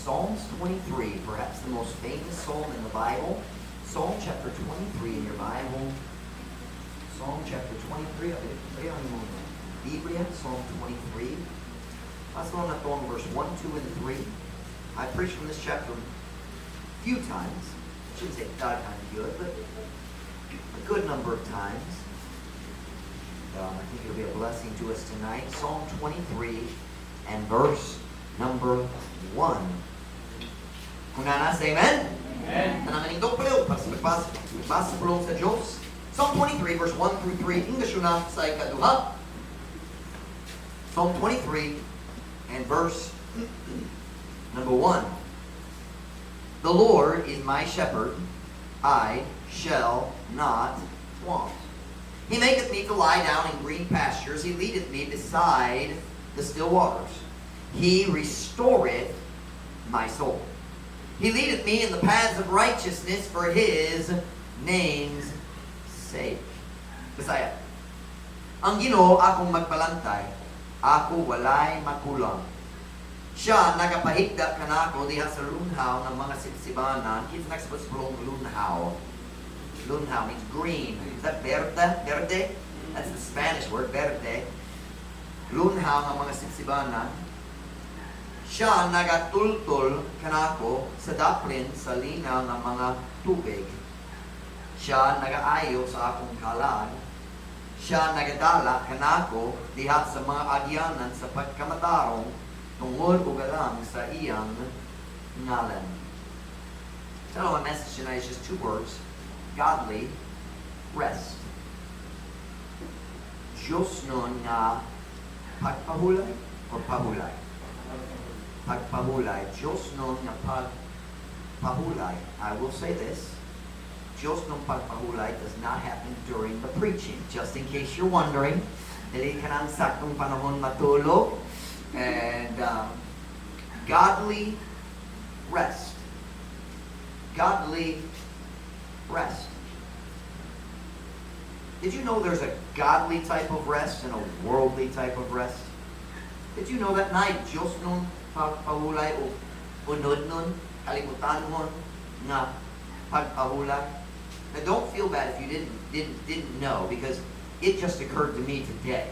Psalms 23, perhaps the most famous psalm in the Bible. Psalm chapter 23 in your Bible. Psalm chapter 23. Biblia, Psalm 23. Pastor na to verse 1, 2, and 3. I preached from this chapter a few times. I shouldn't say that kind of good, but a good number of times. I think it'll be a blessing to us tonight. Psalm 23 and verse number 1. Kung nanas, amen? Amen. Tanamaning doppel, magbasa po sa Diyos. Psalm 23, verse 1 through 3. English na sa ikaduha. Psalm 23 and verse number 1. The Lord is my shepherd, I shall not want. He maketh me to lie down in green pastures. He leadeth me beside the still waters. He restoreth my soul. He leadeth me in the paths of righteousness for His name's sake. Bisaya. Ang Ginoo akong magbalantay, ako walay makulang. Siya nagapahigda kanako diha sa lunhaw ng mga sipsibanan. Kita nagsabot sa lunhaw. Lunhaw means green. Is that verde? Verde? That's the Spanish word, verde. Lunhaw ng mga sipsibanan. Siya nagatultol kanako sa daplin sa linaw ng mga tubig. Siya nagaayo sa akong kalag. Siya nagadala kanako diha sa mga agyanan sa pagkamatarong tungod o galang sa iyang ngalan. So my message tonight is just two words. Godly rest. Diyos nun nga pagpahulay o pahulay? Pagpahulay. Diyos nun nga pagpahulay. I will say this. Diyos nun pagpahulay does not happen during the preaching. Just in case you're wondering, dili ka nang saktong panahon matulog. And godly rest. Godly rest. Did you know there's a godly type of rest and a worldly type of rest? Did you know that na Diyos nun pagpahulay o unod nun, kalimutan mo na pagpahulay? Now don't feel bad if you didn't know, because it just occurred to me today.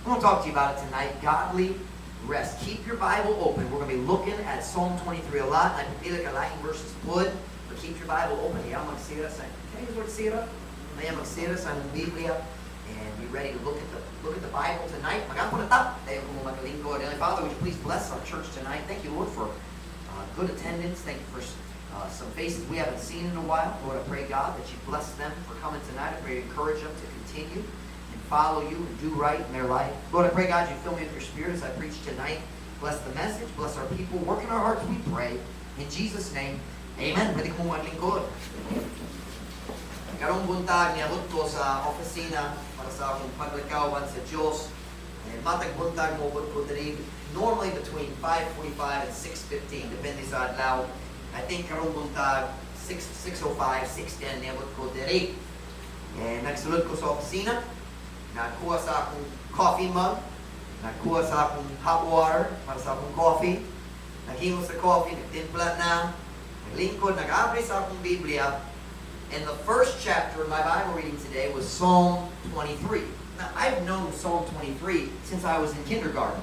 I'm going to talk to you about it tonight. Godly rest. Keep your Bible open. We're going to be looking at Psalm 23 a lot. I feel like a lot in verses would, but keep your Bible open. Can you use the word sira? May magsira sa Biblia, and be ready to look at the Bible tonight. Magapo na ta. Tayo kung magalingkod. Father, would you please bless our church tonight? Thank you, Lord, for good attendance. Thank you for some faces we haven't seen in a while. Lord, I pray, God, that you bless them for coming tonight. I pray you encourage them to continue and follow you and do right in their life. Lord, I pray, God, you fill me with your Spirit as I preach tonight. Bless the message. Bless our people. Work in our hearts, we pray. In Jesus' name, amen. Pwede kong maglingkod. Karong buntag niabot ko sa opisina para sa akong paglakawan sa Diyos. Matag buntag mo ko diri normally between 5:45 and 6:15 depende sa adlaw. I think karong buntag 6:05, 6:10 niabot ko diri. Nagsulod ko sa opisina. Nakuha sa akong coffee mug. Nakuha sa akong hot water para sa akong coffee. Naghimo sa coffee, nagtimpla na. Naglingkod, nag-abri sa akong Biblia. And the first chapter of my Bible reading today was Psalm 23. Now, I've known Psalm 23 since I was in kindergarten.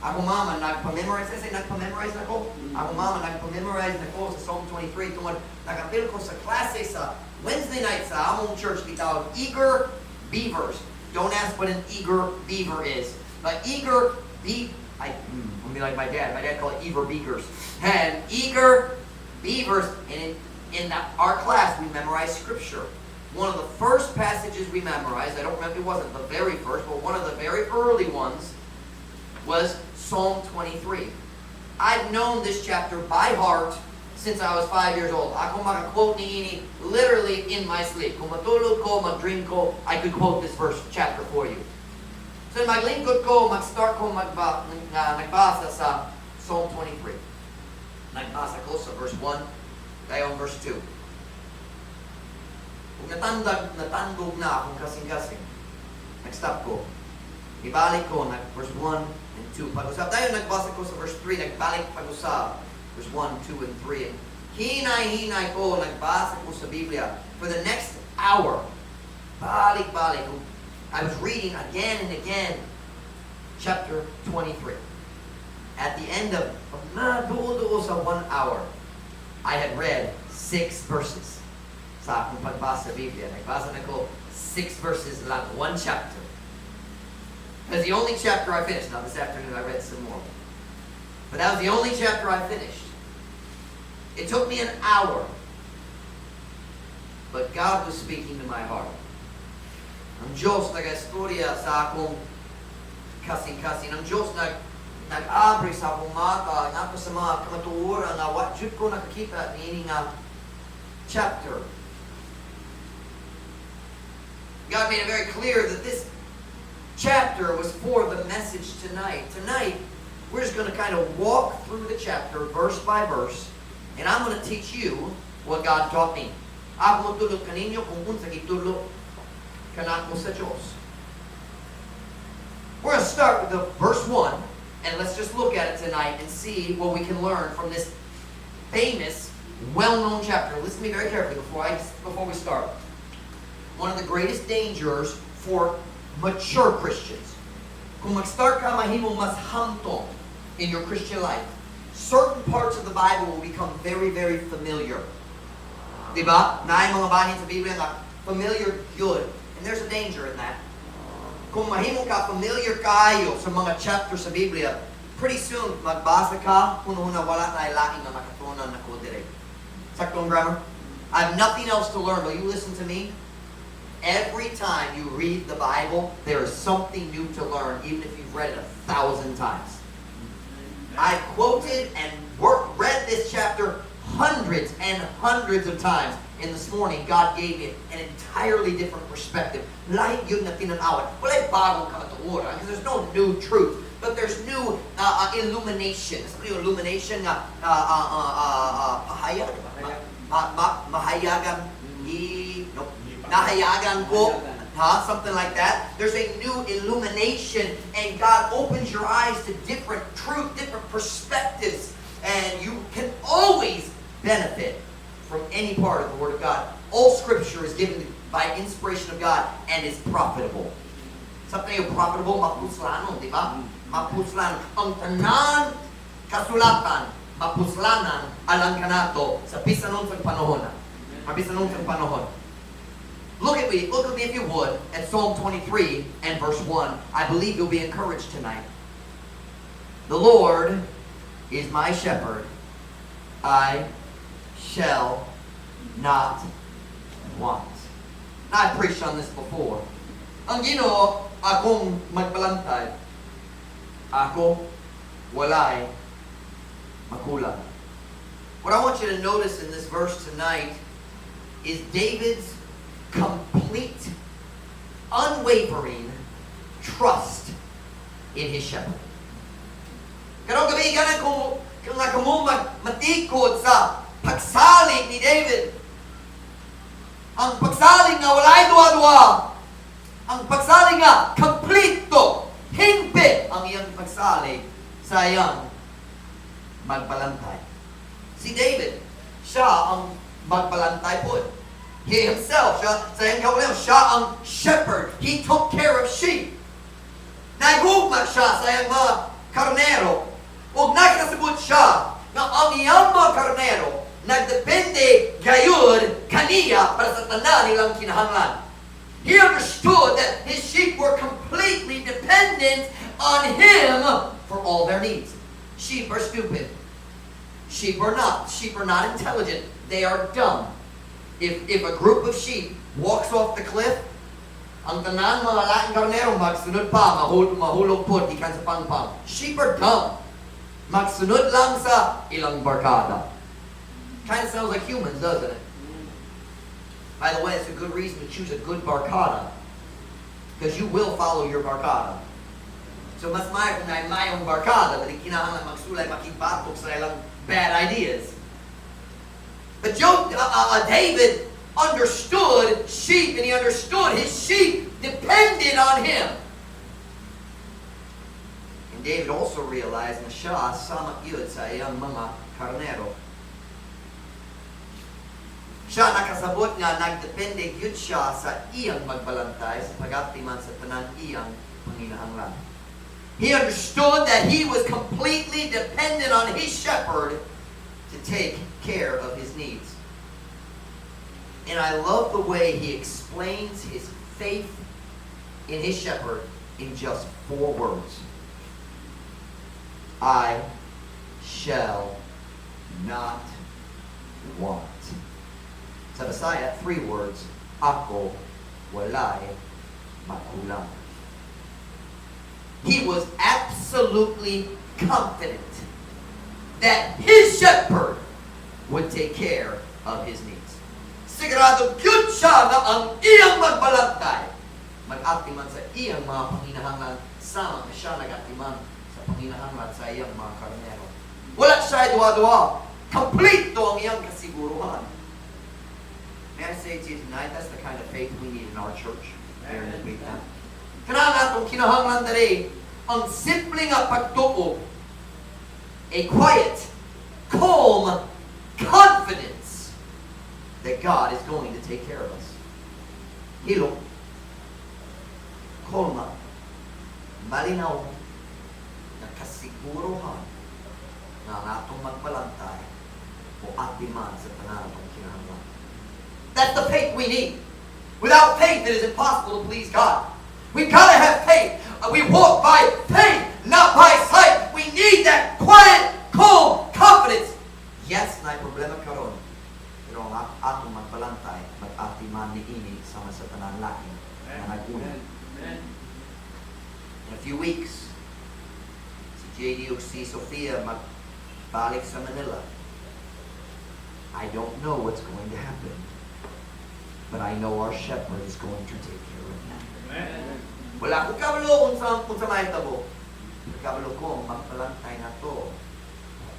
Ako mama, nagpa-memorize. I say nagpa-memorize na ko? Ako mama, nagpa-memorize na ko sa Psalm 23. Tungod, nakapil ko sa klase sa Wednesday night sa among church, bitawag eager beavers. Don't ask what an eager beaver is. But eager I'm like my dad. My dad called it eager beavers. And eager beavers, and in our class, we memorized Scripture. One of the first passages we memorized, I don't remember, it wasn't the very first, but one of the very early ones was Psalm 23. I've known this chapter by heart since I was 5 years old. Ako makaquote ni ini literally in my sleep. Kung matulog ko, mag-dream ko, I could quote this verse chapter for you. So maglingkod ko, mag-start ko nagbasa sa Psalm 23. Nagbasa ko sa verse 1. Tayo verse 2. Kung natandog na akong kasing-kasing, nag-stop ko. Ibalik ko, verse 1 and 2. Pag-usap tayo, nagbasa ko sa verse 3, nagbalik pag-usap. Verse 1, 2, and 3. Hinay-hinay ko, nagbasa ko sa Biblia. For the next hour, balik-balik, I was reading again and again, chapter 23. At the end of naduo sa 1 hour, I had read 6 verses. Sa akong pagbasa sa Biblia, nagbasa na ko 6 verses lang, 1 chapter. That's the only chapter I finished. Now this afternoon I read some more. But that was the only chapter I finished. It took me an hour. But God was speaking to my heart. Ang Diyos nag-istorya sa akong kasing-kasing. Ang Diyos nag-abre sa akong mata, nato sa mga kamatuoran na what jud ko nakakita niini nga chapter. God made it very clear that this chapter was for the message tonight. Tonight, we're just going to kind of walk through the chapter verse by verse, and I'm going to teach you what God taught me. Ako tulog kaninyo kung unsa gitulog kanako sa Diyos. We're going to start with the verse 1, and let's just look at it tonight and see what we can learn from this famous, well-known chapter. Listen to me very carefully before we start. One of the greatest dangers for mature Christians, kung mag-start ka mahimong mas hamtong in your Christian life, certain parts of the Bible will become very, very familiar. Diba? Naay mga bahin sa Biblia na familiar good. And there's a danger in that. Kung mahimong ka familiar kayo sa mga chapters sa Biblia, pretty soon, magbasa ka, puno-huna wala na ilaing na makatunan na ko dire. Saktong grammar? I have nothing else to learn. Will you listen to me? Every time you read the Bible, there is something new to learn, even if you've read it 1,000 times. I've quoted and read this chapter hundreds and hundreds of times. And this morning, God gave me an entirely different perspective. Lahi yun na tinanawan. Wala'y bagong kamatuoran, because there's no new truth. But there's new illumination. Sabi yung illumination nga mahayagan nahayagan ko, something like that. There's a new illumination, and God opens your eyes to different truth, different perspectives, and you can always benefit from any part of the Word of God. All Scripture is given by inspiration of God and is profitable. Something yung profitable, mapuslanon, di ba? Mapuslanon. Ang tanan kasulatan, mapuslanan alang kanato sa bisanon sa panahon. Bisanon sa panahon. Look at me if you would, at Psalm 23 and verse 1. I believe you'll be encouraged tonight. The Lord is my shepherd. I shall not want. Now, I preached on this before. Ang Ginoo, akong magbalantay. Ako, walay, makulang. What I want you to notice in this verse tonight is David's complete, unwavering trust in his shepherd. Karong gabi ganan kung matikod sa pagsalig ni David. Ang pagsalig nga walay duwa-duwa. Ang pagsalig nga kompleto. Hingpit ang iyang pagsalig sa iyang magbalantay. Si David, siya ang magbalantay po. He himself, siya ang shepherd. He took care of sheep. Nagugma siya sa iyang mga karnero. Huwag nakasabot siya na ang iyang mga karnero nagdepende gayud kaniya para sa tanan nilang kinahanglan. He understood that his sheep were completely dependent on him for all their needs. Sheep are stupid. Sheep are not. Sheep are not intelligent. They are dumb. If a group of sheep walks off the cliff, ang tanan mga laing karnero magsunod pa, mahulog po, ikan sa pangpang. Sheep are dumb. Magsunod lang sa ilang barkada. Kind of sounds like humans, doesn't it? By the way, it's a good reason to choose a good barkada, because you will follow your barkada. So mas may kung na mayong barkada, dali kinahanglan magsulay makibatok sa ilang bad ideas. But David understood sheep, and he understood his sheep depended on him. And And David also realized na siya sama yun sa iyang mga karnero. Siya nakasabot nga nagdepende yun siya sa iyang magbalantay sa pag-aptiman sa tanan iyang panginahanglan. He understood that he was completely dependent on his shepherd to take care of his needs. And I love the way he explains his faith in his shepherd in just 4 words. I shall not want. Sa Bisaya, 3 words. Ako walay makulang. He was absolutely confident that his shepherd would take care of his needs. Sigurado yun siya na ang iyang magbalantay. Mag-atiman sa iyang mga panginahanglan sama na siya nag-atiman sa panginahanglan sa iyang mga karnero. Wala siya duwa-duwa. Complete to ang iyang kasiguruhan. May I say to you tonight, that's the kind of faith we need in our church. Here in the weekend. Kailangan natong kinahanglan dali ang simple nga pagtuo, a quiet, calm confidence that God is going to take care of us. Hilo, kalma, malinaw, nakasiguruhan na ang atong magbalantay o atiman sa tanan ng kinahanglan. That's the faith we need. Without faith, it is impossible to please God. We've got to have faith. We walk by faith, not by sight. We need that quiet, calm confidence. Yes, na problema karon. Pero ang atong magbalantay, mag-atiman ni ini sama sa tanan lain na nag-una. In a few weeks, si JD o si Sofia magbalik sa Manila. I don't know what's going to happen. But I know our shepherd is going to take care of that. Amen. Wala ko kabalo kung sa mahitabo. Kabalo ko, magpalantay na to.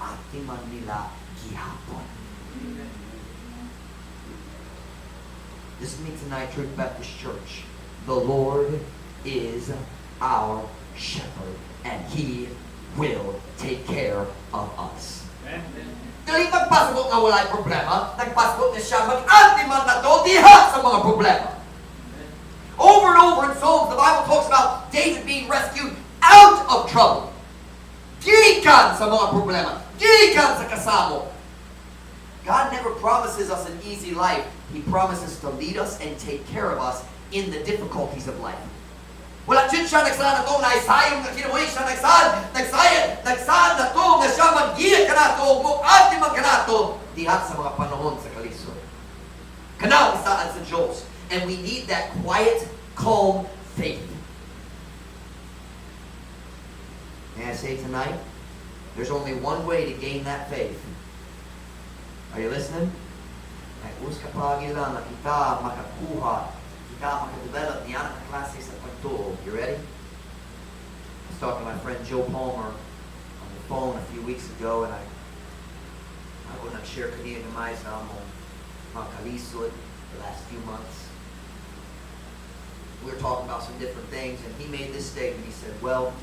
Atiman nila gihapon. This means tonight, Truth Baptist Church. The Lord is our shepherd. And He will take care of us. Amen. Dali magpasabot nga walay problema, nagpasabot na siya mag-atiman na to diha sa mga problema. Over and over in Psalms, the Bible talks about David being rescued out of trouble. Gikan sa mga problema. Gikan sa kasamo. God never promises us an easy life. He promises to lead us and take care of us in the difficulties of life. Wala dyan siya nagsaan na to, naisayong na kinabuhi siya nagsaan na to, na siya mag-giya ka na to, mag-atiman ka na to, diha sa mga panahon sa kalisod. Kanang saan sa Diyos. And we need that quiet, calm faith. May I say tonight, there's only one way to gain that faith. Are you listening? Ay, kapag ilan na kita makakuha, kita makadevelop niyan ang klase sa pagtuo. You ready? I was talking to my friend Joe Palmer on the phone a few weeks ago, and I would not share kaniya gamay sa mga kalisod the last few months. We were talking about some different things, and he made this statement. He said, well,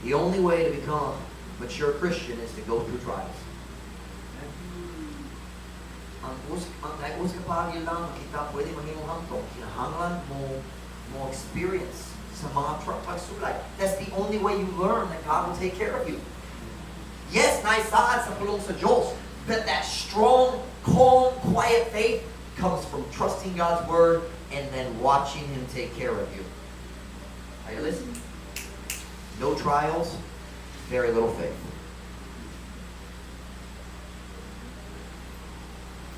the only way to become a mature Christian is to go through trials. Ang kapag yun lang kita pwede mahimong hangtong, kinahanglan mo experience sa mga pagsulay. That's the only way you learn that God will take care of you. Yes, naisaan sa pulong sa Diyos, but that strong, calm, quiet faith comes from trusting God's Word and then watching Him take care of you. Are you listening? No trials, very little faith.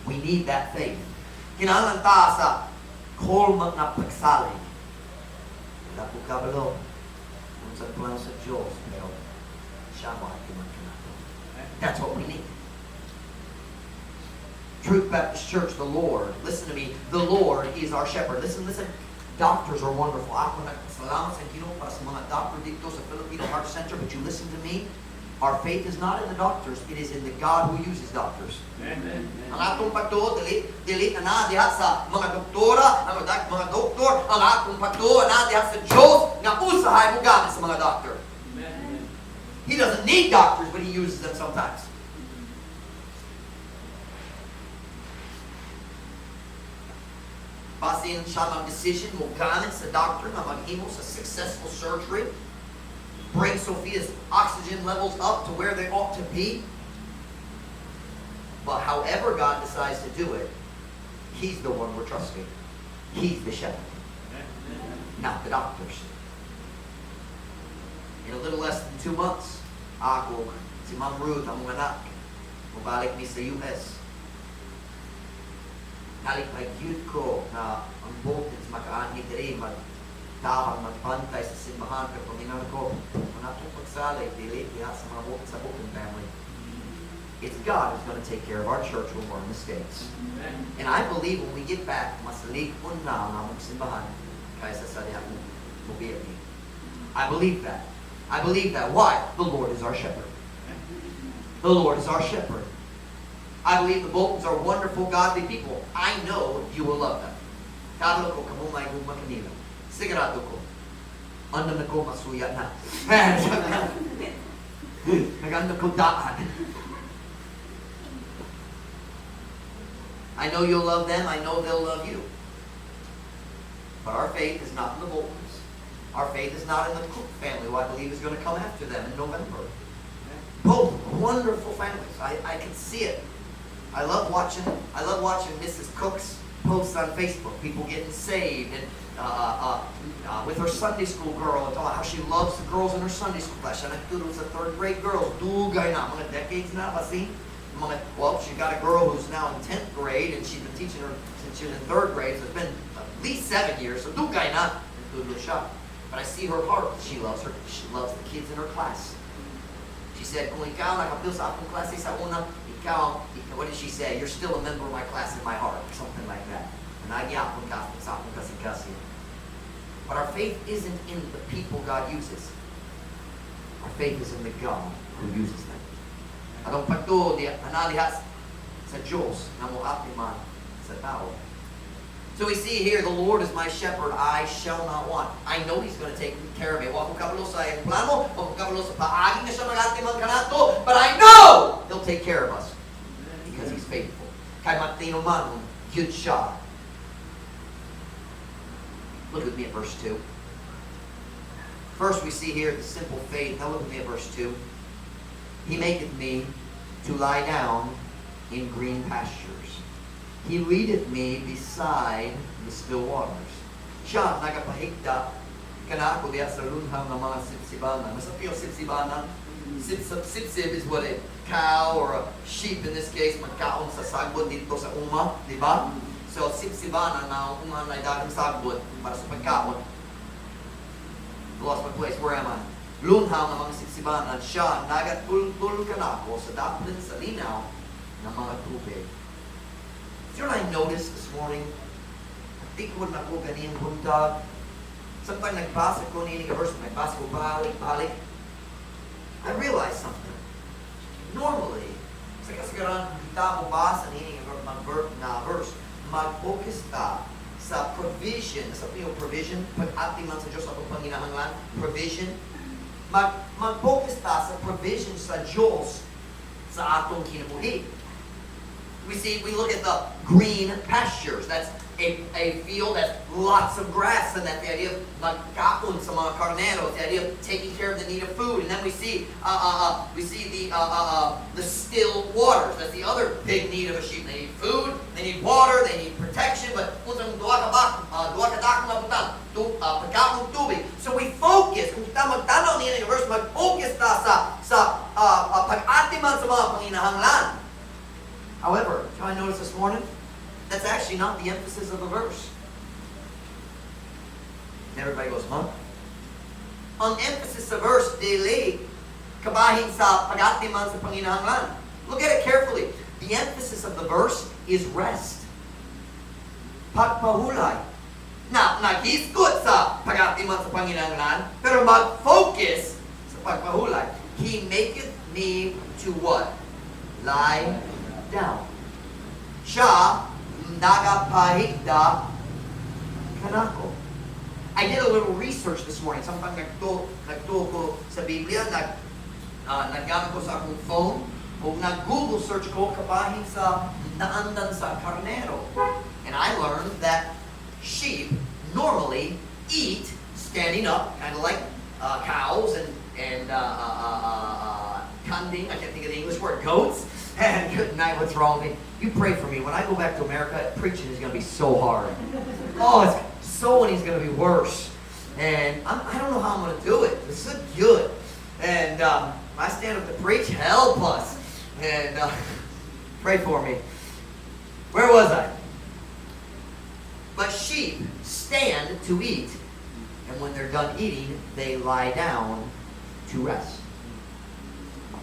We need that faith. Kinahanglan ta sa kolma nga pagsalig. Wala po kabalo. Kung saan plano sa Diyos, pero siya mo at nato. That's what we need. Truth Baptist Church, the Lord, listen to me, the Lord is our shepherd. Listen. Doctors are wonderful. Ako nagpasalamat sa Ginoo para sa mga doctor dito sa Filipino Heart Center, but you listen to me. Our faith is not in the doctors, it is in the God who uses doctors. Amen. Ang atong pagtuo, dili na diha sa mga doktora, mga doktor, ang atong pagtuo na diha sa Diyos nga usahay mo gamit sa mga doctor. Amen. He doesn't need doctors, but He uses them sometimes. Basin siya mag-decision mo gamit sa doctor na maghimo sa successful surgery, bring Sophia's oxygen levels up to where they ought to be. But however God decides to do it, He's the one we're trusting. He's the shepherd, not the doctors. In a little less than 2 months, ako, si Ma'am Ruth, ang mga anak, mabalik ni sa US. Nalikpag-yun ko na ang voltage makaanhi diri magtahang magbantay sa simbahan kay Panginoon ko. Kung atong pagsalay, dili diha sa mga voltage sa buong family. It's God who's going to take care of our church when we're in the States. Amen. And I believe when we get back, mas ligpon na ang among simbahan kaysa sa diha mo biyahe. I believe that. I believe that. Why? The Lord is our shepherd. The Lord is our shepherd. I believe the Boltons are wonderful, godly people. I know you will love them. Kadalo ko kamumay guma kanila. Sigurado ko. Ano na ko masuya na. Naganda ko daan. I know you'll love them. I know they'll love you. But our faith is not in the Boltons. Our faith is not in the Cook family, who I believe is going to come after them in November. Both wonderful families. I can see it. I love watching Mrs. Cook's posts on Facebook. People getting saved, and with her Sunday school girl, and how she loves the girls in her Sunday school class. And I thought it was a 3rd grade girl. Dugay na mga decades na ba see? Well, she got a girl who's now in 10th grade, and she's been teaching her since she was in 3rd grade. So it's been at least 7 years. So dugay na. But I see her heart. She loves the kids in her class. She said, kung ikaw nakapil sa akong klase sa una, ikaw, what did she say? You're still a member of my class in my heart, or something like that. And nagyapon ka sa akong kasi. But our faith isn't in the people God uses. Our faith is in the God who uses them. Atong pagtuo di analihas sa Diyos na moaptiman sa tao. So we see here, the Lord is my shepherd, I shall not want. I know He's going to take care of me. Wa ko kabalo sa iyang plano, wa ko kabalo sa paagi na siya mag-atiman kanato, but I know He'll take care of us because He's faithful. Kay matino man, yun siya. Look with me at verse 2. First we see here the simple faith. Now look with me at verse 2. He maketh me to lie down in green pastures. He leadeth me beside the still waters. Siya nagapahigda kana ako diya sa lunhang ng mga sipsibanan. Masabi yung sipsibanan, sipsib is what a cow or a sheep in this case magkaon sa sagbot dito sa uma, di ba? So sipsibanan na uma na dagang sagbot para sa pagkaon. Lost my place. Where am I? Lunhang ng mga sipsibanan. Siya nagatultul kana ako sa daplin sa linaw ng mga tubig. You know what I noticed this morning? I think when ako ganyan buntag, sometimes nagbasa ko niya yung verse, nagbasa ko balik. I realized something. Normally, sa kasagaran, kita mo basa niya yung verse, mag-focus ta sa provision. Sabi yung provision, pag-atiman sa Diyos atong panginahanglan, provision. Mag-focus ta sa provision sa Diyos sa atong kinabuhi. We look at the green pastures. That's a field that's lots of grass, and that's the idea of magkapon sa mga karneros, the idea of taking care of the need of food. And then we see the still waters. That's the other big need of a sheep. They need food, they need water, they need protection, but duwa ka dakong mabutan, pagkakong tubig. So we focus, kung kita magtanaw niya ng verse, mag-focus ta sa pag-atiman sa mga panginahanglan. However, can I notice this morning? That's actually not the emphasis of the verse. And everybody goes, huh? Ang emphasis sa verse, dili kabahin sa pag-atiman sa panginahanglan. Look at it carefully. The emphasis of the verse is rest. Pagpahulay. Now, naghisgot sa pag-atiman sa panginahanglan, pero mag-focus sa pagpahulay. He maketh me to what? Lie down. Siya nagapahigda kanako. I did a little research this morning. Samtang nagtuo ko sa Biblia, naggamit ko sa akong phone, o nag-Google search ko kabahin sa naandan sa karnero. And I learned that sheep normally eat standing up, kind of like cows and kanding, I can't think of the English word, goats. And good night, what's wrong with me? You pray for me. When I go back to America, preaching is going to be so hard. Oh, sowing is going to be worse. And I don't know how I'm going to do it. It's so good. And I stand up to preach, help us. And pray for me. Where was I? But sheep stand to eat. And when they're done eating, they lie down to rest.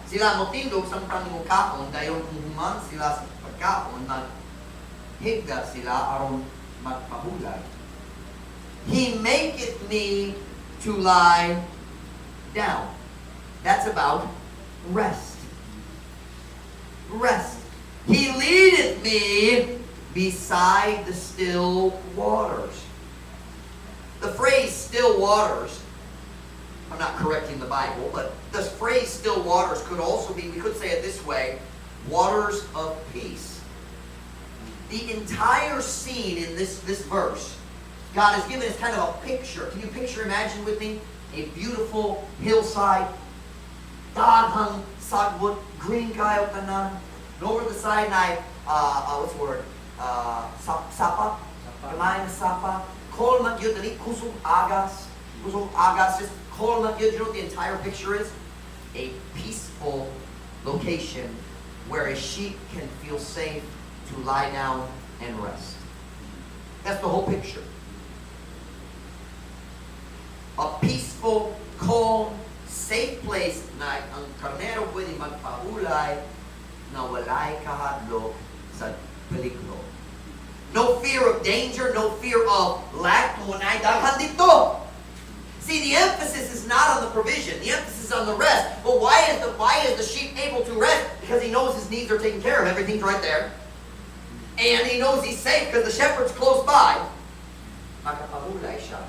Sila motindog samtang mo kaon, dayon kung human sila sa pagkaon, naghigda sila aron magpahulay. He maketh me to lie down. That's about rest. Rest. He leadeth me beside the still waters. The phrase still waters, I'm not correcting the Bible, but the phrase still waters could also be, we could say it this way, waters of peace. The entire scene in this verse, God has given us kind of a picture. Can you imagine with me, a beautiful hillside, daghang sagbot, green kayo tanan, and over the side na what's the word? Sapa? Kamay na sapa. Kol magyud dali kusog agas. Kusog agas, just kol magyud. You know what the entire picture is? A peaceful location where a sheep can feel safe to lie down and rest. That's the whole picture. A peaceful, calm, safe place na ang karnero pwede magpahulay na walay kahadlok sa peligro. No fear of danger, no fear of lack. Munay daghan dito. See, the emphasis is not on the provision. The emphasis is on the rest. But why is the sheep able to rest? Because he knows his needs are taken care of. Everything's right there. And he knows he's safe because the shepherd's close by. Makapahulay siya.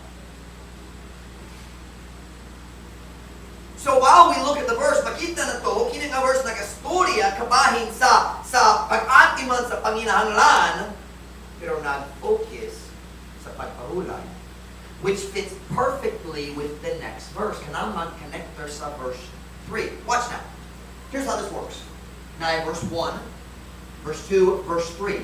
So while we look at the verse, makita na to, kini nga verse nagastorya kabahin sa pag-atiman sa panginahanglan, pero nag-focus sa pagpahulay, which fits perfectly with the next verse. Kanaman connect there sa verse 3. Watch now. Here's how this works. Now verse 1, verse 2, verse 3.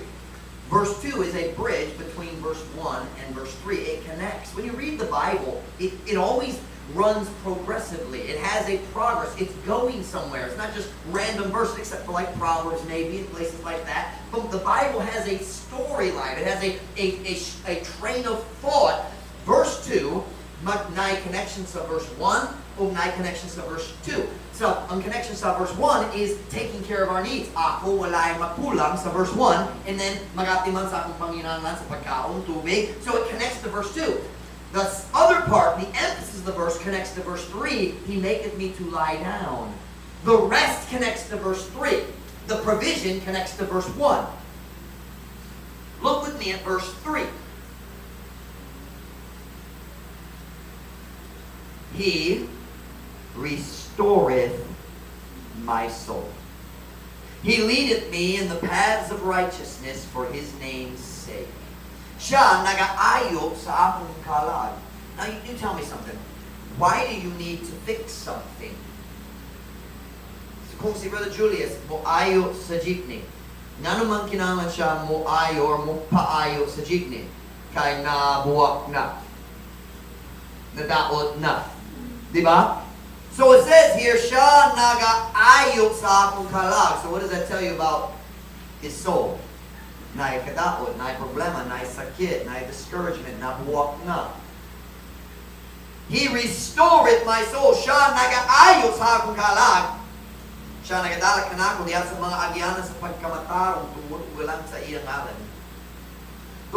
Verse 2 is a bridge between verse 1 and verse 3. It connects. When you read the Bible, it always runs progressively. It has a progress. It's going somewhere. It's not just random verses, except for like Proverbs maybe and places like that. But the Bible has a storyline. It has a train of thought. Verse 2, may connection sa verse 1, may connection sa verse 2. So, ang connection sa verse 1 is taking care of our needs. Ako walay makulang sa verse 1, and then magatiman sa akong panginahanglan sa pagkaon, tubig. So it connects to verse 2. The other part, the emphasis of the verse, connects to verse 3. He maketh me to lie down. The rest connects to verse 3. The provision connects to verse 1. Look with me at verse 3. He restoreth my soul. He leadeth me in the paths of righteousness for his name's sake. Siya nag-aayo sa akong kalag. Now, you tell me something. Why do you need to fix something? Kung si Brother Julius, mo-ayo sa jeepney. Nga naman kinangan siya mo-ayo or mo-paayo sa jeepney? Kaya nabuwak na. Nadaot na. Diba? So it says here, siya nag-aayo sa akong kalag. So what does that tell you about his soul? Na'y kadaot, na'y problema, na'y sakit, na'y discouragement, nabuwak na. He restoreth my soul. Siya nag-aayo sa akong kalag. Siya nagadala ka na ako diyan sa mga agyanan sa pagkamatarong tungod walang sa iyang ngalan.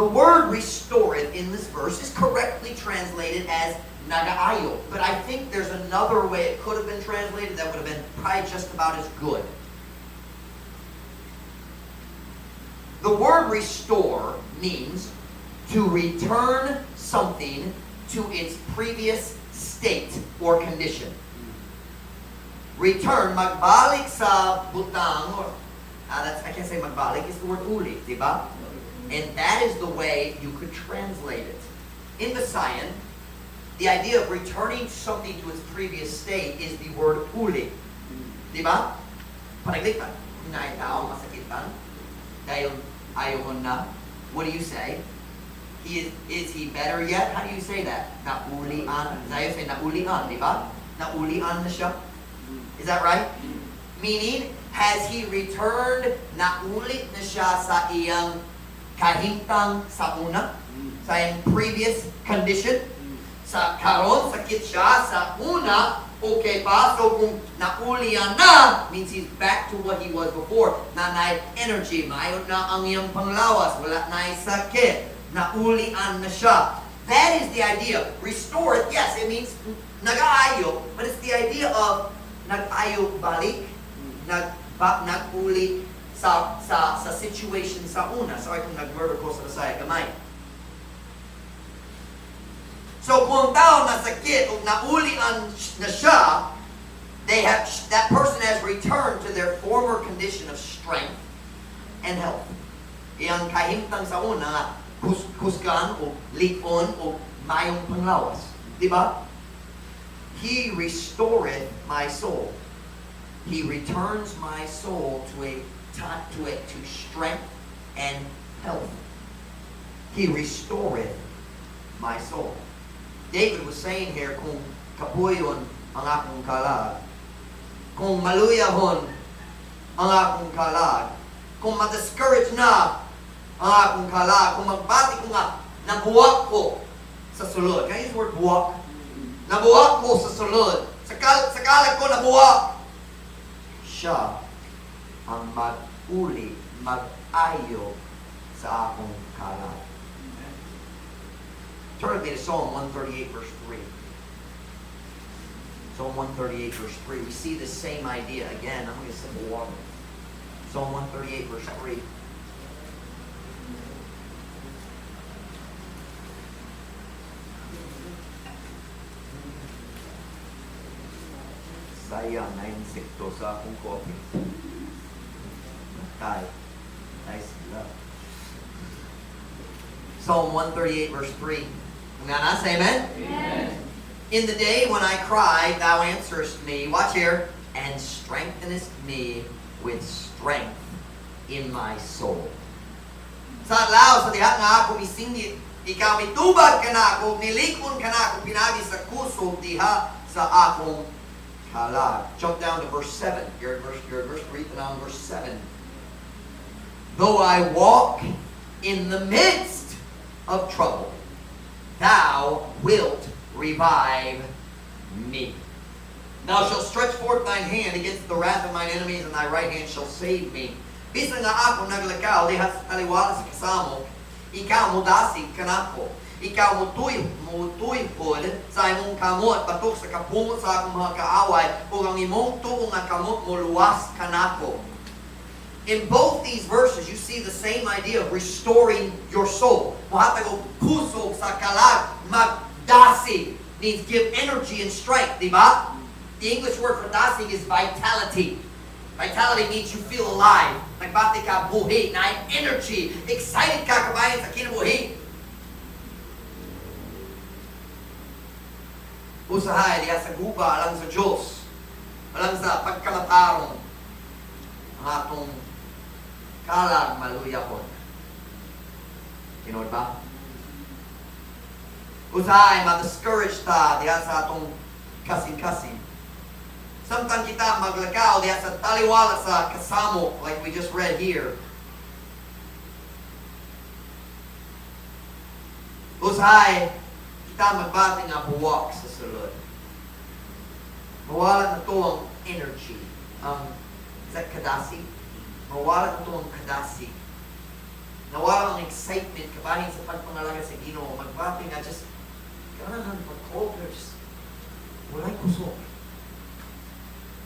The word restoreth in this verse is correctly translated as nagaayo. But I think there's another way it could have been translated that would have been probably just about as good. The word restore means to return something to its previous state or condition. Return, magbalik sa butang, or I can't say magbalik, it's the word uli, diba? And that is the way you could translate it. In Visayan, the idea of returning something to its previous state is the word uli. Diba? Panaglitan. Hinayin tao, masakitan. Dahil ayaw mo na. What do you say? Is he better yet? How do you say that? Naulian. Zayo say naulian, diba? Naulian na siya. Is that right? Meaning, has he returned, naulit na siya sa iyang kahintang sa una? Sa iyang previous condition? Sa karon, sakit siya, sa una, okay pa. So kung naulian na, means he's back to what he was before. Nanay energy, mayroon na ang iyang panglawas, wala na sakit. Naulian na siya. That is the idea. Restore it, yes, it means nag-aayo, but it's the idea of nag-ayo balik, nag-uli sa situation sa una. Sorry kung nag-murder ko sa Bisaya gamay. So kung tao nasakit o naulian na siya, that person has returned to their former condition of strength and health. Iyang kahimtang sa una, husgan o likon o mayong panglawas. Diba? He restoreth my soul. He returns my soul to strength and health. He restoreth my soul. David was saying here, kung kapuyon ang akong kalag, kung maluyahon ang akong kalag, kung ma-discourage na ang akong kalag, kung magbati ko nga, nabuwak ko sa sulod. Can I use the word buwak? Nabuwak ko sa sulod. Sa kalag ko nabuwak. Siya ang mag-uli, mag-ayo sa akong kalag. Turn with me to Psalm 138 verse 3. Psalm 138 verse 3. We see the same idea again. I'm going to sip of water. Psalm 138 verse 3. Sayang na insekto sa akong coffee. Nice love. Psalm 138 verse 3. Say amen? Amen. In the day when I cried, thou answerest me. Watch here. And strengthenest me with strength in my soul. Sa adlaw sa diha nga ako misingit, ikaw mitubag ka na ako, nilikon ka na ako, pinagi sa kusog diha sa akong kalag. Jump down to verse 7. You're at verse 3, but now in verse 7. Though I walk in the midst of trouble, thou wilt revive me. Thou shalt stretch forth thine hand against the wrath of mine enemies, and thy right hand shall save me. Bisa nga ako naglakaw diha sa taliwala sa kasamo, ikaw mudasig kanako. Ikaw mutuyhod sa imong kamot batok sa kapumot sa akong mga kaaway, ug ang imong tuong nga kamot muluwas kanako. In both these verses, you see the same idea of restoring your soul. Muhatag og kusog sa kalag, magdasig means give energy and strength, di ba? The English word for dasig is vitality. Vitality means you feel alive. Nagbati ka buhi, na energy, excited ka kabayan sa kinabuhi. Usahay diya sa guba alang sa Diyos, alang sa pagkamatarong ang atong kalag maluyahon. Tinood ba? Usahay ma-discourage ta diya sa atong kasing-kasing. Samtang kita maglakaw diya sa taliwala sa kasamo, like we just read here. Usahay kita magbati nga buwak sa sulod. Mawala na to ang energy. Is that kadasi? Mawala na to ang kadasi. Nawala ang excitement kabahin sa pagpangalaga sa Ginoo. Magbati nga just ganahan mag-cold, just walay kusog.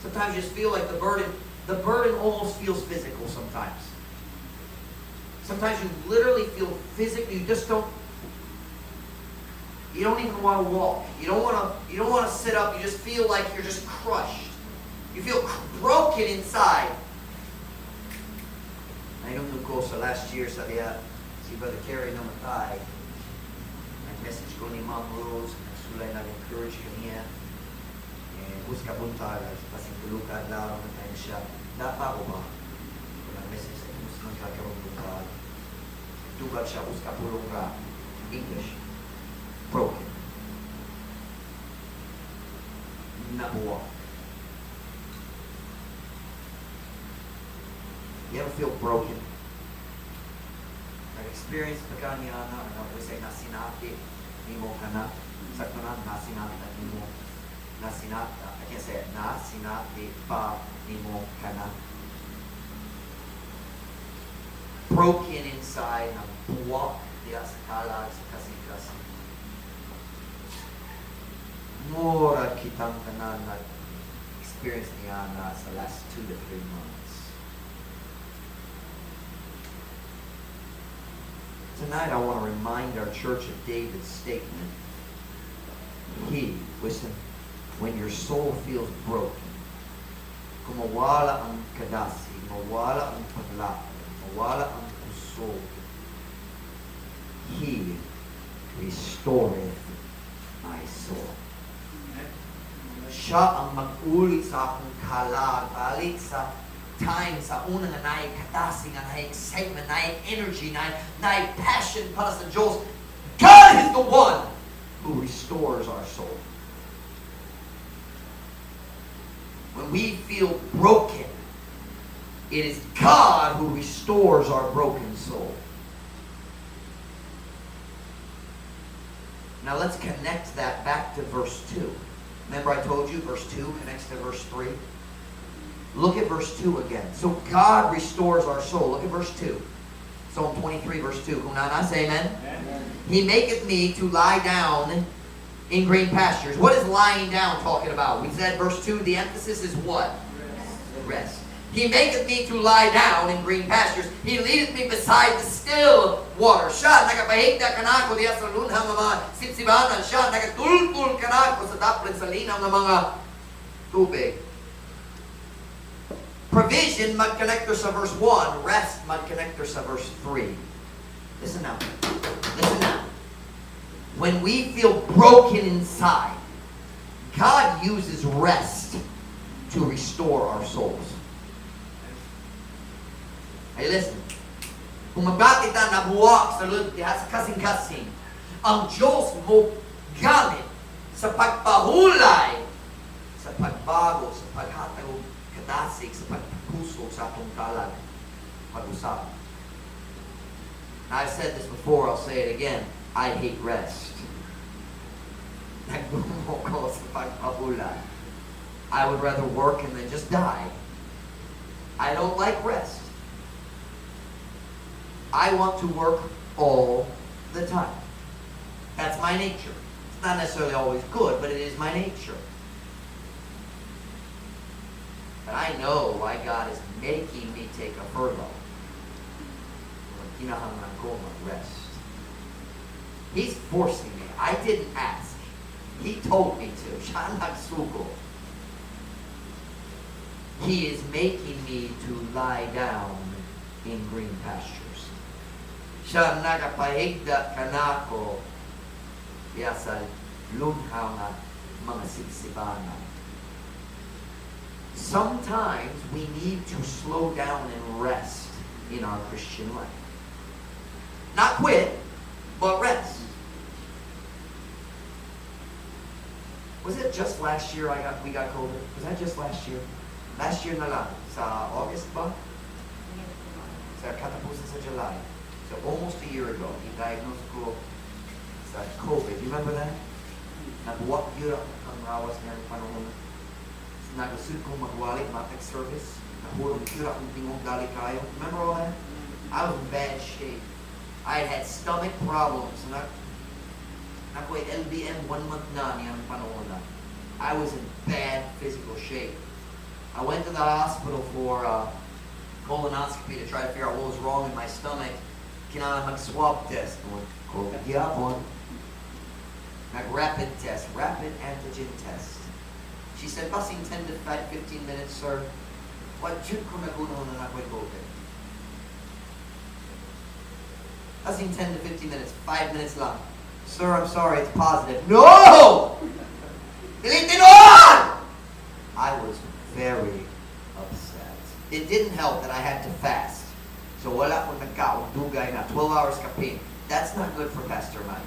Sometimes you just feel like the burden almost feels physical sometimes. Sometimes you literally feel physically, you don't even want to walk. You don't want to sit up. You just feel like you're just crushed. You feel broken inside. Nainom ko sa last year, sabi si Brother Kerry namatay. Nag-message ko ni Ma'am Rose, nagsulay nag-encourage ko niya. Buska buntag, kasing tulukad lang, namatay siya. Dapa ko ba? Kung nag-message sa kung saan kakaroon buntag. Tugad siya, buska pulong ka. English. Broken. Nabuwa. You ever feel broken? Nag-experience pa ka niya na, we say, nasinati, ni mo ka na. Sakto na, nasinati, ni mo. Nasinati, I can't say it, nasinati pa, ni mo ka na. Broken inside, nabuwa, diya sa kalag, sa kasi-kasi. Mura kitang tanan nag-experience niya na sa last 2 to 3 months. Tonight I want to remind our church of David's statement. Listen, when your soul feels broken, kung mawala ang kadasi, mawala ang paglaki, mawala ang kusog, He restoreth my soul. Siya ang mag-uli sa akong kalag, balik sa time, sa unang na naikatasi, na excitement, energy, na passion para sa Diyos. God is the one who restores our soul. When we feel broken, it is God who restores our broken soul. Now let's connect that back to verse 2. Remember I told you verse 2 connects to verse 3? Look at verse 2 again. So God restores our soul. Look at verse 2. Psalm 23 verse 2. Kung nana, say amen. Amen. He maketh me to lie down in green pastures. What is lying down talking about? We said verse 2, the emphasis is what? Rest. He maketh me to lie down in green pastures. He leadeth me beside the still water. Siya, nagapahigda kanako diya sa lunhang mga sipsibanan. Siya, nagatultul kanako sa daplan sa linaw ng mga tubig. Provision, mag-connector sa verse 1. Rest, mag-connector sa verse 3. Listen now. Listen now. When we feel broken inside, God uses rest to restore our souls. Hey, listen. Kung mabakit na nabuwak sa loob diha sa kasing-kasing, ang Diyos mo gamit sa pagpahulay, sa pagbago, sa paghatag kadasig, sa pagpuso sa atong kalag, pag-usap. I've said this before, I'll say it again. I hate rest. Nagbumo ko sa pagpahulay. I would rather work and then just die. I don't like rest. I want to work all the time. That's my nature. It's not necessarily always good, but it is my nature. But I know why God is making me take a furlough. Kinahanglan ko mag-rest. He's forcing me. I didn't ask. He told me to. Siya nagsugo. He is making me to lie down in green pastures. Siya nagapahigda kanako diya sa lunhaw na mga sipsibanan. Sometimes we need to slow down and rest in our Christian life. Not quit, but rest. Was it just last year we got COVID? Was that just last year? Last year na lang. Sa August ba? Sa katapusan sa July. So almost a year ago, he diagnosed ko sa COVID. You remember that? Nabuwak yun ang rawas niya ng panahon. Nagasud kong magwalik, matek service. Nahulog yun ang tingong gali kayo. Remember all that? I was in bad shape. I had stomach problems. Ako'y LBM 1 month na niyang panahon na. I was in bad physical shape. I went to the hospital for colonoscopy to try to figure out what was wrong in my stomach. Kinahanglan mag-swab test. COVID yapon. Rapid test, rapid antigen test. She said, passing 10 to 15 minutes, sir. What should ko nagunaw na ako'y COVID? Passing 10 to 15 minutes, 5 minutes lang. Sir, I'm sorry, it's positive. No! Dilitin on! I was very upset. It didn't help that I had to fast. So wala ko nagkaon, dugay na, 12 hours kapin. That's not good for Pastor Mike.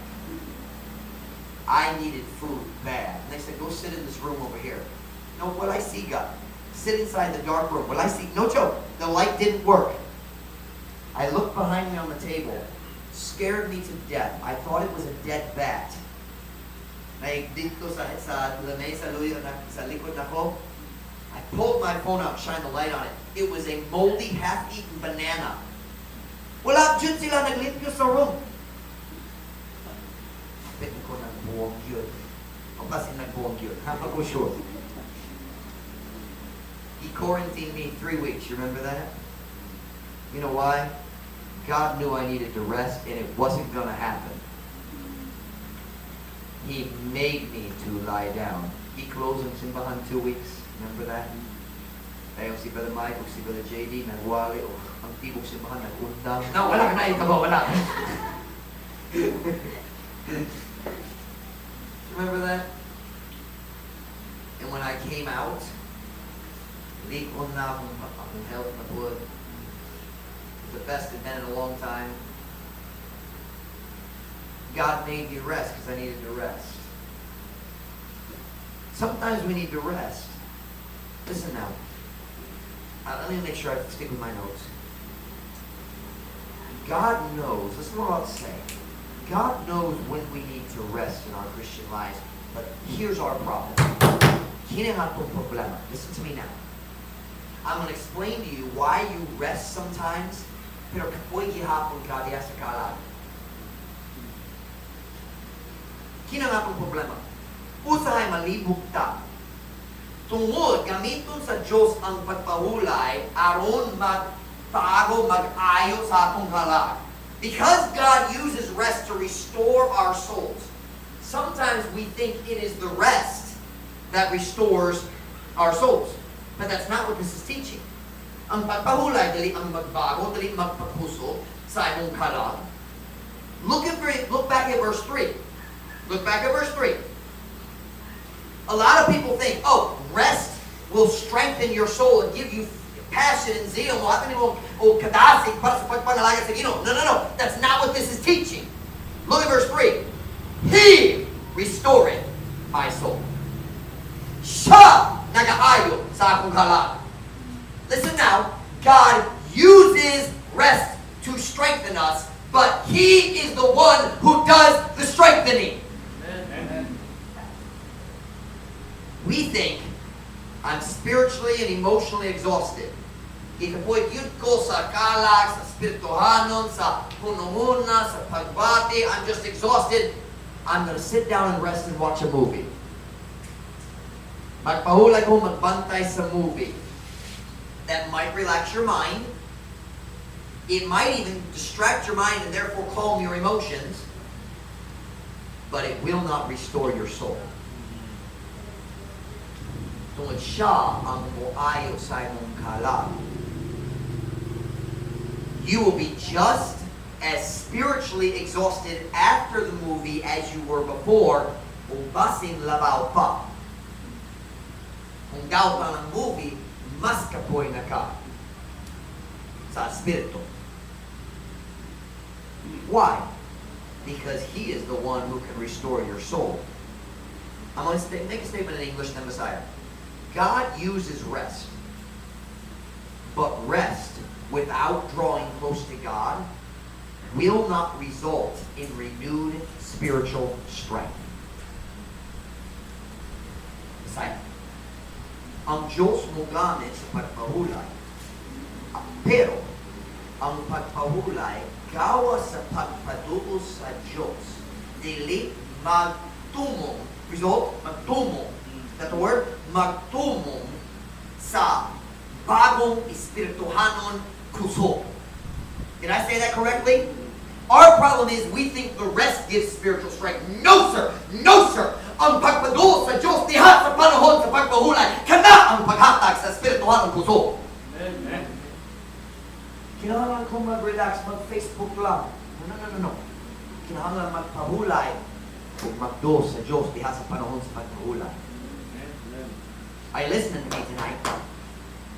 I needed food bad. And they said, go sit in this room over here. No, what I see, God. Sit inside the dark room. What I see, no joke, the light didn't work. I looked behind me on the table. Scared me to death. I thought it was a dead bat. Naigdig ko sa lamay sa likod na ko. I pulled my phone out and shined the light on it. It was a moldy, half-eaten banana. Wala dyan sila naglimpyo sa room. Kapit ko ng buwang yun. O kasi nagbuwang yun. Hapa ko sure. He quarantined me 3 weeks. You remember that? You know why? God knew I needed to rest and it wasn't going to happen. He made me to lie down. He closed ang simbahan 2 weeks. Remember that? Tayo si Brother Mike o si Brother JD nagwali o ang tibok simbahan nagundang. No, wala na ito ba? Wala. Remember that? And when I came out, likon na akong health na good. The best it's been in a long time. God made me rest because I needed to rest. Sometimes we need to rest. Listen now. Let me make sure I stick with my notes. God knows, listen to what I'll say. God knows when we need to rest in our Christian lives. But here's our problem. Listen to me now. I'm going to explain to you why you rest sometimes. Pero kapoy gihapon ka diya sa kalag. Kinangapong problema. Usahay malibog ta. Tungod, gamiton sa Diyos ang pagpahulay aron magpago, mag-ayo sa atong kalag. Because God uses rest to restore our souls, sometimes we think it is the rest that restores our souls. But that's not what this is teaching. Ang pagpahulay, dali ang magbago, dali magpapuso sa imong kalag. Look back at verse 3. Look back at verse 3. A lot of people think, oh, rest will strengthen your soul and give you passion and zeal. No, that's not what this is teaching. Look at verse 3. He restored my soul. Siya nag-aayo sa akong kalag. Listen now, God uses rest to strengthen us, but He is the one who does the strengthening. Amen. We think, I'm spiritually and emotionally exhausted. Ikapoy yun ko sa kalag, sa spirituhanon, sa hunahuna, sa pagbati. I'm just exhausted. I'm going to sit down and rest and watch a movie. Magpahulay ko magbantay sa movie. That might relax your mind. It might even distract your mind and therefore calm your emotions. But it will not restore your soul. Tungod siya ang moayo sa imong kalag. You will be just as spiritually exhausted after the movie as you were before. Kung basing labaw pa. Kung daw pa ng movie, mas kapoy na ka sa espiritu. Why? Because He is the one who can restore your soul. I'm going to make a statement in English and then Messiah. God uses rest. But rest without drawing close to God will not result in renewed spiritual strength. Messiah. Ang Diyos mo gamit sa pagpahulay. Pero, ang pagpahulay gawa sa pagpatuos sa Diyos. Dili magtumong. Result, magtumong. That the word, magtumong sa bagong espirituhanon kusog. Did I say that correctly? Our problem is we think the rest gives spiritual strength. No, sir! No, sir! Ang pagpadul sa Diyos diha sa panahon sa pagpahulay, kana ang paghatag sa espirituhanon kusog. Amen. Kinahanglan kong mag-relax, mag-Facebook lang. No. Kinahanglan magpahulay kung magdo sa Diyos diha sa panahon sa pagpahulay. Are you listening to me tonight?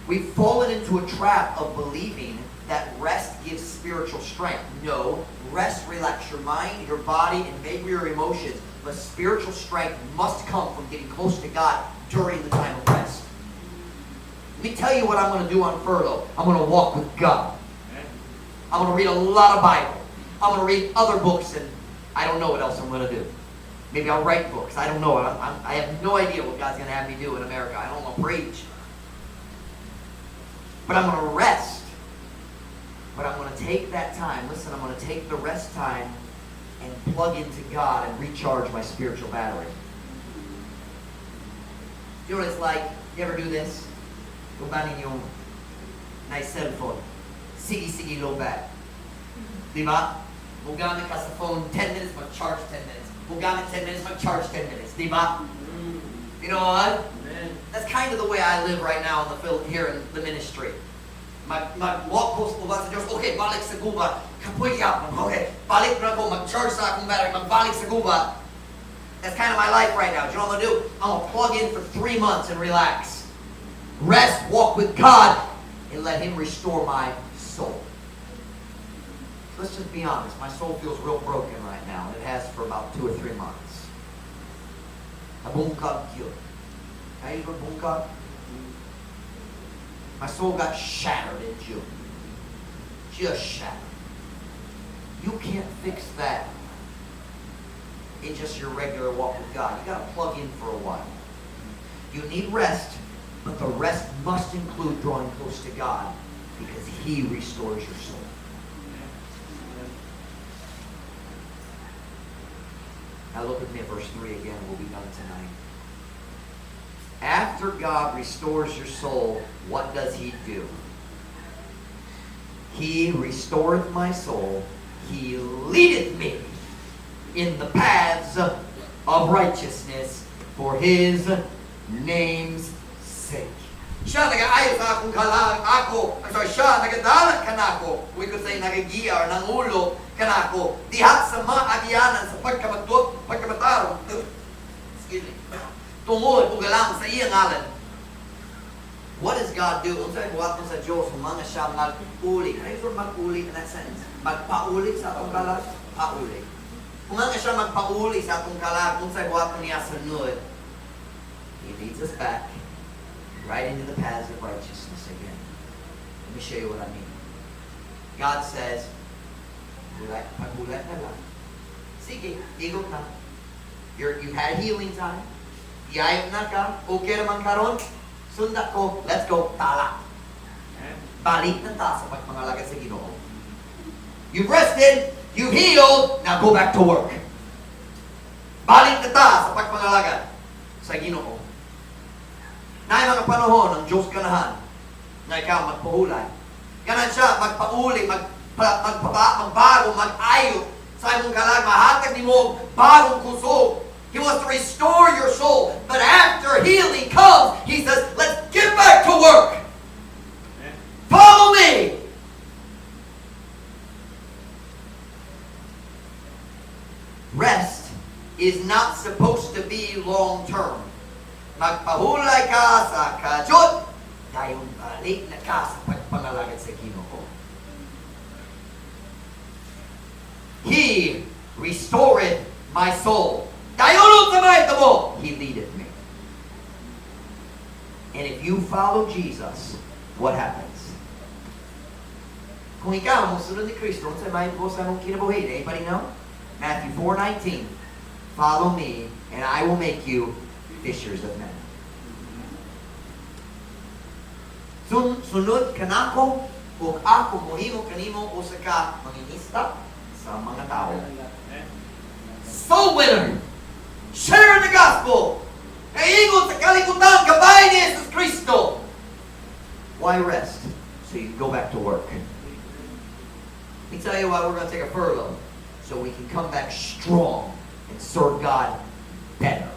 We've fallen into a trap of believing that rest gives spiritual strength. No, rest relax your mind, your body, and maybe your emotions. But spiritual strength must come from getting close to God during the time of rest. Let me tell you what I'm going to do on furlough. I'm going to walk with God. I'm going to read a lot of Bible. I'm going to read other books, and I don't know what else I'm going to do. Maybe I'll write books. I don't know. I have no idea what God's going to have me do in America. I don't want to preach. But I'm going to rest. But I'm going to take that time. Listen, I'm going to take the rest time and plug into God and recharge my spiritual battery. You know what it's like? You ever do this? Go back in your nice cell phone. Sige, low back. Diba? Mugamit ka sa phone 10 minutes, mag-charge 10 minutes. Mugamit 10 minutes, mag-charge 10 minutes. Diba? You know what? That's kind of the way I live right now in the field here in the ministry. Mag-walk post ko ba sa Diyos? Okay, balik sa guba. Kapoy yapon. Okay, balik na ko. Mag-charge sa akong battery. Magbalik sa guba. That's kind of my life right now. Do you know what I'm going to do? I'm going to plug in for 3 months and relax. Rest, walk with God, and let Him restore my soul. Let's just be honest. My soul feels real broken right now. It has for about 2 or 3 months. Nabungkag yun. Kaya yung bungkag? My soul got shattered in June. Just shattered. You can't fix that in just your regular walk with God. You got to plug in for a while. You need rest, but the rest must include drawing close to God because He restores your soul. Now look at me at verse 3 again, and we'll be done tonight. After God restores your soul, what does He do? He restoreth my soul. He leadeth me in the paths of righteousness for His name's sake. Siya nag-aayos sa akong kalag ako. Siya nagadalat ka na ako. We could say nagagiya or nangulo ka na ako. Dihat sa mga agyanan sa pagkamatarong. Excuse me. Tungod o galang sa iyang ngalan. What does God do? Unsay buhat mo sa Diyos, mga siya mag-uli. Ano yung mag-uli in that sense? Magpauli sa atong kalag? Pauli. Kung mga siya magpauli sa atong kalag, unsay buhat mo niya sunod? He leads us back right into the paths of righteousness again. Let me show you what I mean. God says, pag-ulat na lang. Sige, igot na. You've had healing time. Iyayot na ka. Okay naman karon. Sunda ko. Let's go. Tala. Balik na ta sa pagpangalaga sa Ginoo. You've rested. You've healed. Now go back to work. Balik na ta sa pagpangalaga sa Ginoo. Na mga panahon ng Diyos ganahan na ikaw magpahulay. Ganan siya, magpauli, magbago, mag-ayot sa imong kalag, mahatag ni mo bagong kusog. He wants to restore your soul. But after healing comes, He says, let's get back to work. Follow me. Rest is not supposed to be long-term. Magpahulay ka sa kadyot, dahil balik na ka sa pagpangalagad sa Ginoo. He restored my soul. Dayulog sa may tamo, He leadeth me. And if you follow Jesus, what happens? Kung ikaw musunod ni Kristo, sa may po sa mong kinabuhi, anybody know? Matthew 4:19. Follow me, and I will make you fishers of men. Sunod kanako ug ako mohimo kanimo usa ka manginista sa mga tao. Soul winner. Share the gospel. Naiingon sa kalibutan, gabay ni Jesus Cristo. Why rest? So you can go back to work. Let me tell you why we're going to take a furlough. So we can come back strong and serve God better.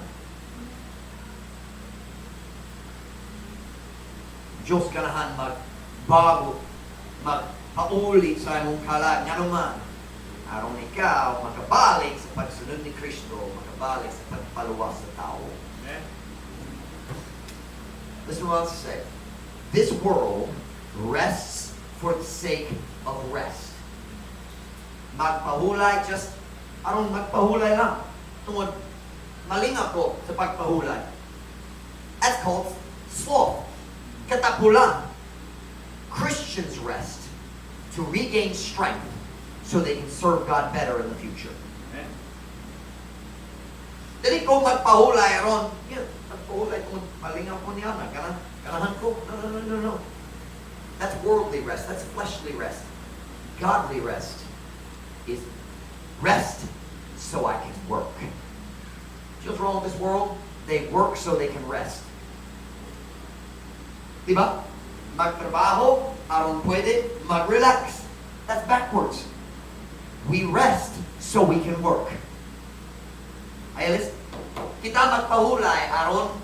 Diyos ganahan magbago, magpaulit sa imong kalag. Nga naman, aron ikaw makabalik sa pagsunod ni Kristo, makabalik sa pagpaluwas sa tao. Amen. Listen to what I have to say. This world rests for the sake of rest. Magpahulay, just, aron magpahulay lang. Tungod, malinga ko sa pagpahulay. That's called sloth. Katapulan. Christians rest to regain strength so they can serve God better in the future. Amen. Dili ko magpahulay aron, magpahulay ko malingaw ko niya, kanahan ko. No. That's worldly rest. That's fleshly rest. Godly rest is rest so I can work. You know what's wrong with this world? They work so they can rest. Diba? Magtrabaho, aron pwede, mag-relax. That's backwards. We rest so we can work. Ay, listen. Kita magpahulay aron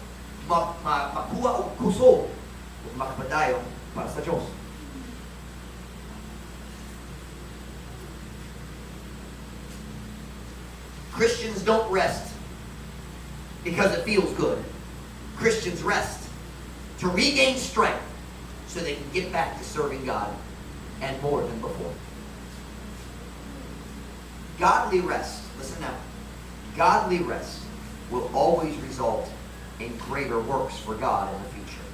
makuha og kusog ug makapadayon para sa Diyos. Christians don't rest because it feels good. Christians rest to regain strength so they can get back to serving God and more than before. Godly rest, listen now, godly rest will always result in greater works for God in the future.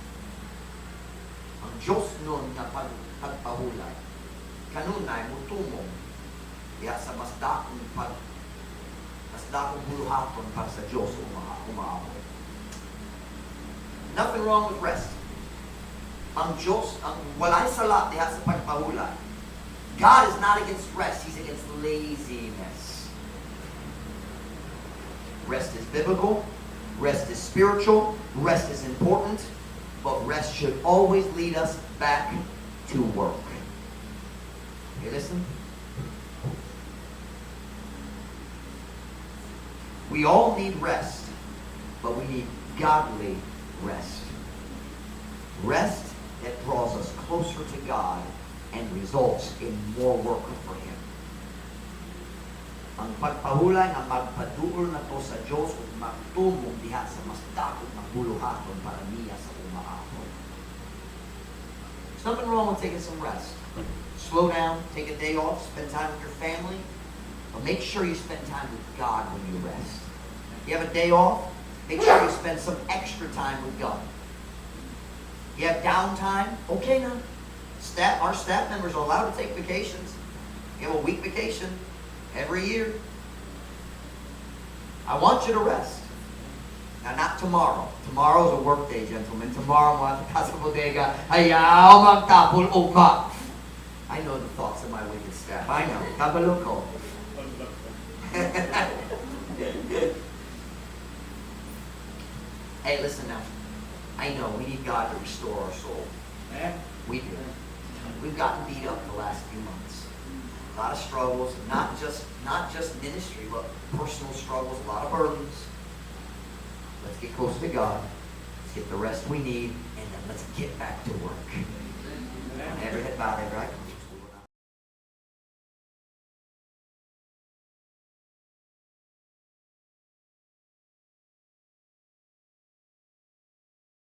Ang Diyos nun na pagpahulay, kanunay mutumong diha sa mas dakong buluhaton para sa Diyos umaapoy. Nothing wrong with rest. Ang Diyos, ang walay sala diha sa pagpahulay. God is not against rest, He's against laziness. Rest is biblical, rest is spiritual, rest is important, but rest should always lead us back to work. You listen? We all need rest, but we need godly rest. Rest that draws us closer to God and results in more work for Him. Ang pagpahulay nga magpaduol na to sa Diyos ug magtumong diha sa mas dakong buluhaton para niya sa umaapon. There's nothing wrong with taking some rest. Slow down, take a day off, spend time with your family, but make sure you spend time with God when you rest. You have a day off, make sure you spend some extra time with God. You have downtime, okay now. Our staff members are allowed to take vacations. You have a week vacation every year. I want you to rest. Now, not tomorrow. Tomorrow's a work day, gentlemen. Tomorrow, mo at sa bodega, ayaw magtapol ugma. I know the thoughts of my wicked staff. I know. Kabalo ko. Hey, listen now. I know we need God to restore our soul. We do. We've gotten beat up the last few months. A lot of struggles, not just ministry, but personal struggles, a lot of burdens. Let's get close to God. Let's get the rest we need, and then let's get back to work. Every head bowed, every eye closed.